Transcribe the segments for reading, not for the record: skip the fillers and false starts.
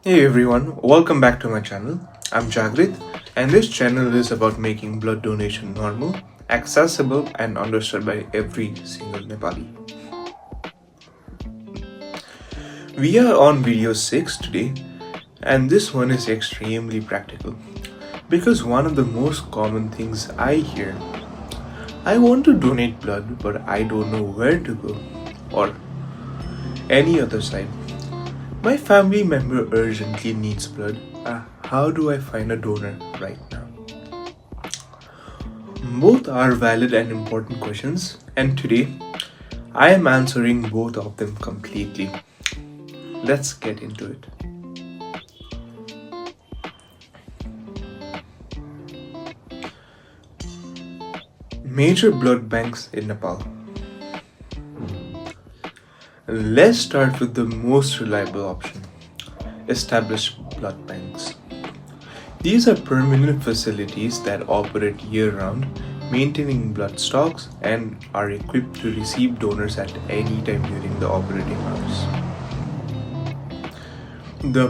Hey everyone, welcome back to my channel. I'm Jagrit, and this channel is about making blood donation normal, accessible, and understood by every single Nepali. We are on video 6 today, and this one is extremely practical because one of the most common things I hear, I want to donate blood, but I don't know where to go, or any other side. My family member urgently needs blood. How do I find a donor right now? Both are valid and important questions, and today I am answering both of them completely. Let's get into it. Major blood banks in Nepal. Let's start with the most reliable option, established blood banks. These are permanent facilities that operate year round, maintaining blood stocks and are equipped to receive donors at any time during the operating hours. The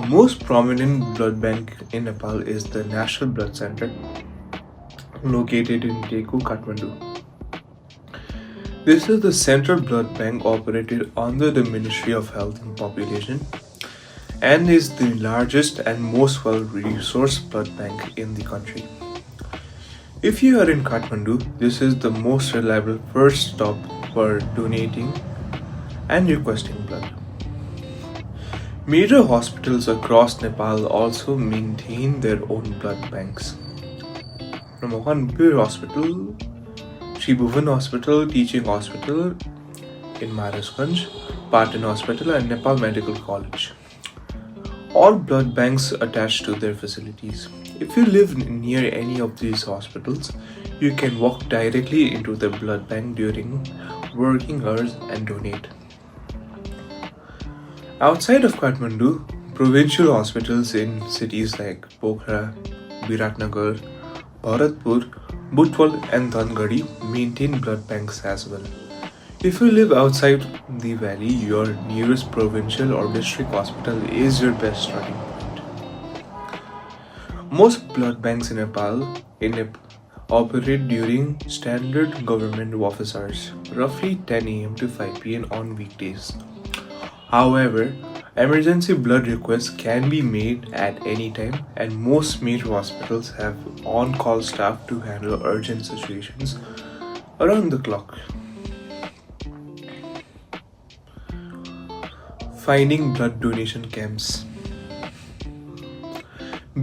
most prominent blood bank in Nepal is the National Blood Center, located in Teku, Kathmandu. This is the central blood bank operated under the Ministry of Health and Population and is the largest and most well-resourced blood bank in the country. If you are in Kathmandu, this is the most reliable first stop for donating and requesting blood. Major hospitals across Nepal also maintain their own blood banks. Number 1, Bir Hospital, Sri Bhuvan Hospital, Teaching Hospital in Maharashtra, Patan Hospital and Nepal Medical College. All blood banks attached to their facilities. If you live near any of these hospitals, you can walk directly into the blood bank during working hours and donate. Outside of Kathmandu, provincial hospitals in cities like Pokhara, Biratnagar, Bharatpur, Butwal and Dhangadi maintain blood banks as well. If you live outside the valley, your nearest provincial or district hospital is your best starting point. Most blood banks in Nepal operate during standard government office hours, roughly 10 am to 5 pm on weekdays. However, emergency blood requests can be made at any time, and most major hospitals have on-call staff to handle urgent situations around the clock. Finding blood donation camps.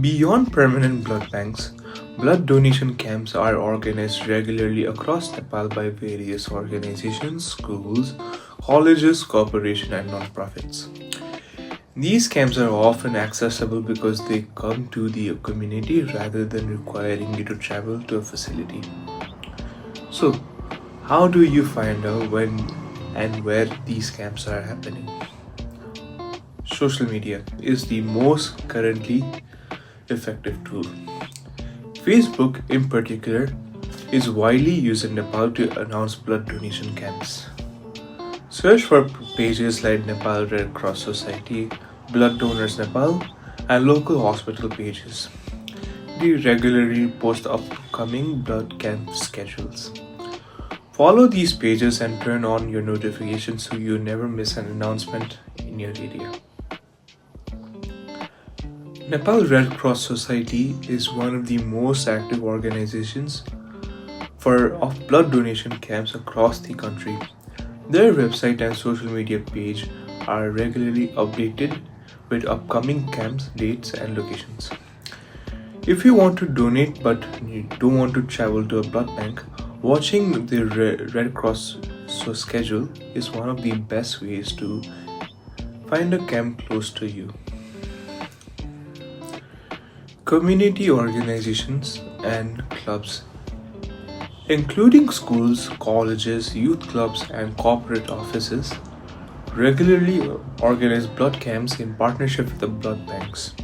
Beyond permanent blood banks, blood donation camps are organized regularly across Nepal by various organizations, schools, colleges, corporations, and non-profits. These camps are often accessible because they come to the community rather than requiring you to travel to a facility. So, how do you find out when and where these camps are happening? Social media is the most currently effective tool. Facebook, in particular, is widely used in Nepal to announce blood donation camps. Search for pages like Nepal Red Cross Society, Blood Donors Nepal, and local hospital pages. They regularly post upcoming blood camp schedules. Follow these pages and turn on your notifications so you never miss an announcement in your area. Nepal Red Cross Society is one of the most active organizations of blood donation camps across the country. Their website and social media page are regularly updated with upcoming camps, dates, and locations. If you want to donate but you don't want to travel to a blood bank, watching the Red Cross schedule is one of the best ways to find a camp close to you. Community organizations and clubs, including schools, colleges, youth clubs, and corporate offices, regularly organize blood camps in partnership with the blood banks.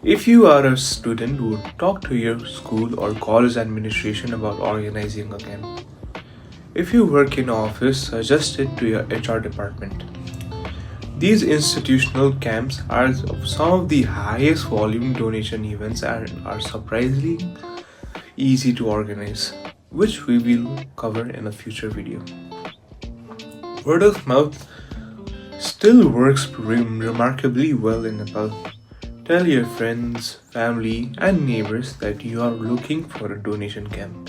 If you are a student, would talk to your school or college administration about organizing a camp. If you work in an office, suggest it to your HR department. These institutional camps are some of the highest volume donation events and are surprisingly easy to organize, which we will cover in a future video. Word of mouth still works remarkably well in Nepal. Tell your friends, family, and neighbors that you are looking for a donation camp.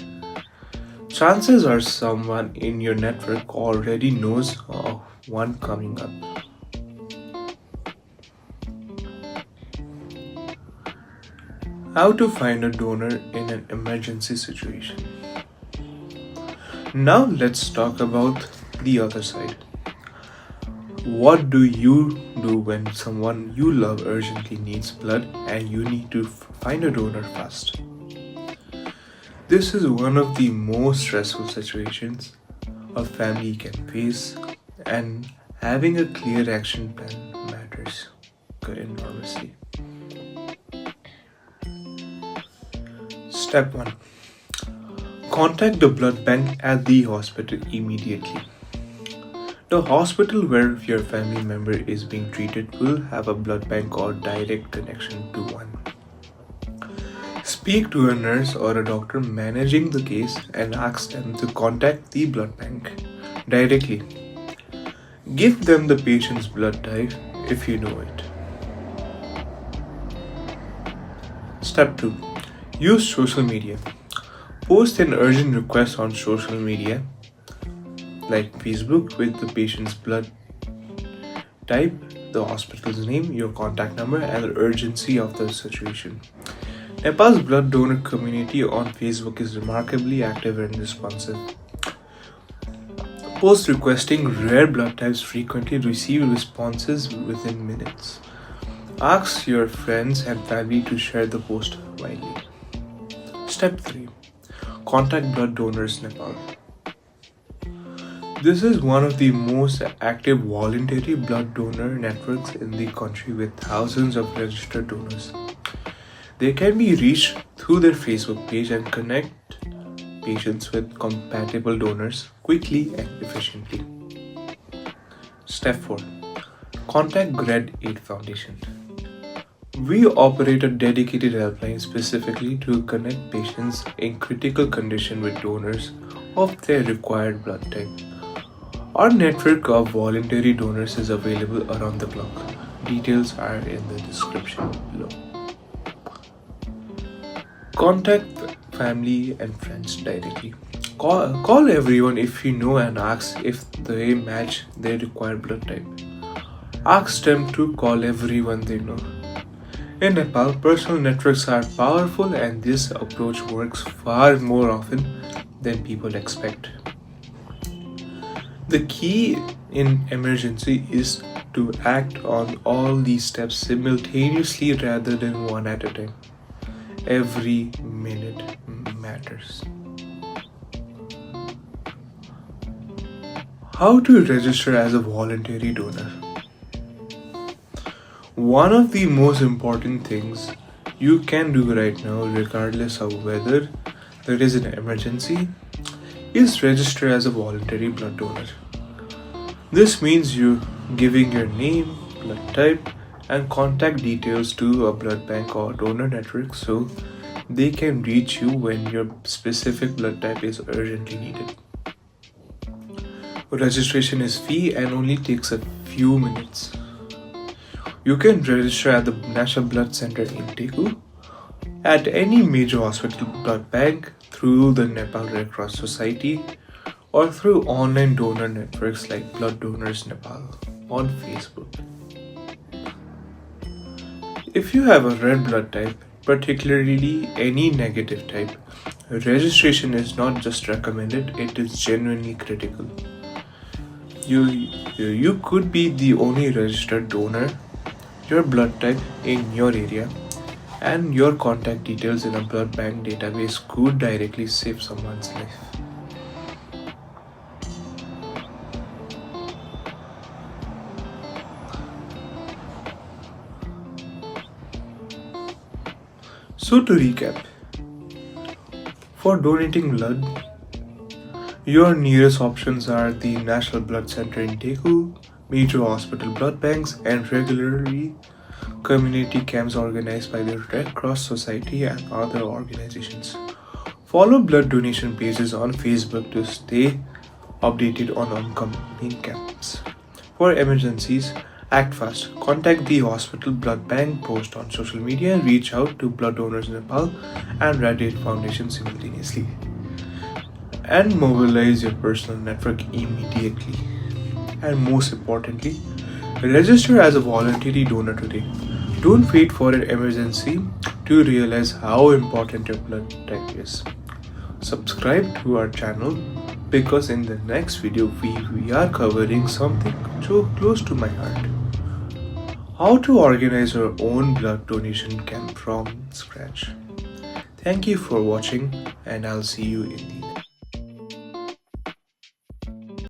Chances are someone in your network already knows of one coming up. How to find a donor in an emergency situation. Now let's talk about the other side. What do you do when someone you love urgently needs blood and you need to find a donor fast? This is one of the most stressful situations a family can face, and having a clear action plan matters enormously. Step 1. Contact the blood bank at the hospital immediately. The hospital where your family member is being treated will have a blood bank or direct connection to one. Speak to a nurse or a doctor managing the case and ask them to contact the blood bank directly. Give them the patient's blood type if you know it. Step 2. Use social media. Post an urgent request on social media like Facebook with the patient's blood type, the hospital's name, your contact number, and the urgency of the situation. Nepal's blood donor community on Facebook is remarkably active and responsive. Posts requesting rare blood types frequently receive responses within minutes. Ask your friends and family to share the post widely. Step 3. Contact Blood Donors Nepal. This is one of the most active voluntary blood donor networks in the country with thousands of registered donors. They can be reached through their Facebook page and connect patients with compatible donors quickly and efficiently. Step 4. Contact Grad Aid Foundation. We operate a dedicated helpline specifically to connect patients in critical condition with donors of their required blood type. Our network of voluntary donors is available around the clock. Details are in the description below. Contact family and friends directly. Call everyone if you know and ask if they match their required blood type. Ask them to call everyone they know. In Nepal, personal networks are powerful and this approach works far more often than people expect. The key in emergency is to act on all these steps simultaneously rather than one at a time. Every minute matters. How to register as a voluntary donor? One of the most important things you can do right now, regardless of whether there is an emergency, is register as a voluntary blood donor. This means you giving your name, blood type, and contact details to a blood bank or donor network so they can reach you when your specific blood type is urgently needed. Registration is free and only takes a few minutes. You can register at the National Blood Center in Teku, at any major hospital blood bank, through the Nepal Red Cross Society, or through online donor networks like Blood Donors Nepal on Facebook. If you have a red blood type, particularly any negative type, registration is not just recommended, it is genuinely critical. You could be the only registered donor, your blood type in your area, and your contact details in a blood bank database could directly save someone's life. So to recap, for donating blood, your nearest options are the National Blood Center in Teku, major hospital blood banks, and regularly community camps organized by the Red Cross Society and other organizations. Follow blood donation pages on Facebook to stay updated on upcoming camps. For emergencies, act fast. Contact the hospital blood bank, post on social media, and reach out to blood donors in Nepal and Red Aid Foundation simultaneously. And mobilize your personal network immediately. And most importantly, register as a voluntary donor today. Don't wait for an emergency to realize how important your blood type is. Subscribe to our channel because in the next video we are covering something so close to my heart. How to organize your own blood donation camp from scratch. Thank you for watching and I'll see you in the